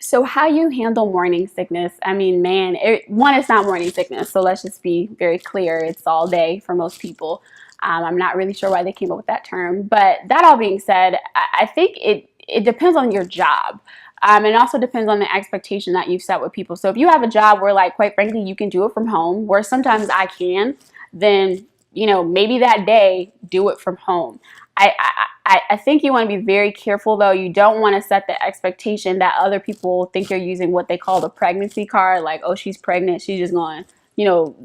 So how you handle morning sickness? I mean, man, one, it's not morning sickness. So let's just be very clear. It's all day for most people. I'm not really sure why they came up with that term. But that all being said, I think it depends on your job. It also depends on the expectation that you've set with people. So if you have a job where, like, quite frankly, you can do it from home, where sometimes I can, then, maybe that day, do it from home. I think you want to be very careful, though. You don't want to set the expectation that other people think you're using what they call the pregnancy card, like, oh, she's pregnant, she's just going,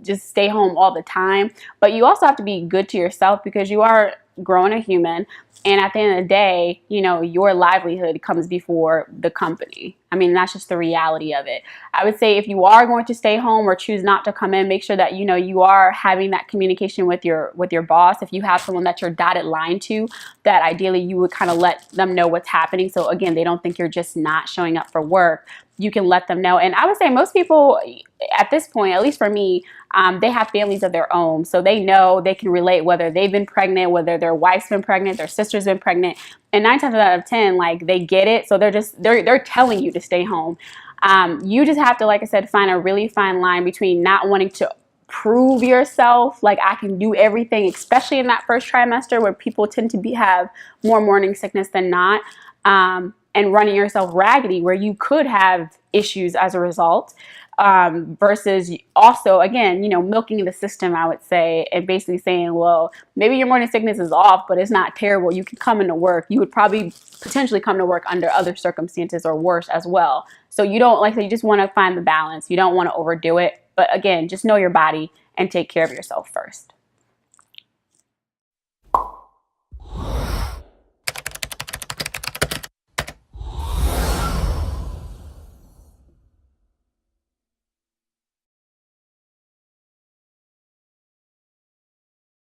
just stay home all the time. But you also have to be good to yourself because you are growing a human. And at the end of the day, your livelihood comes before the company. I mean, that's just the reality of it. I would say if you are going to stay home or choose not to come in, make sure that you are having that communication with your boss. If you have someone that you're dotted line to, that ideally you would kind of let them know what's happening. So again, they don't think you're just not showing up for work. You can let them know. And I would say most people at this point, at least for me, they have families of their own. So they know, they can relate whether they've been pregnant, whether their wife's been pregnant, their sister's been pregnant. And 9 times out of 10, like, they get it. So they're telling you to stay home. You just have to, like I said, find a really fine line between not wanting to prove yourself, like I can do everything, especially in that first trimester where people tend to have more morning sickness than not, and running yourself raggedy where you could have issues as a result, versus also, again, milking the system, I would say, and basically saying, well, maybe your morning sickness is off, but it's not terrible. You can come into work. You would probably potentially come to work under other circumstances or worse as well. So you don't, like, you just want to find the balance. You don't want to overdo it. But again, just know your body and take care of yourself first.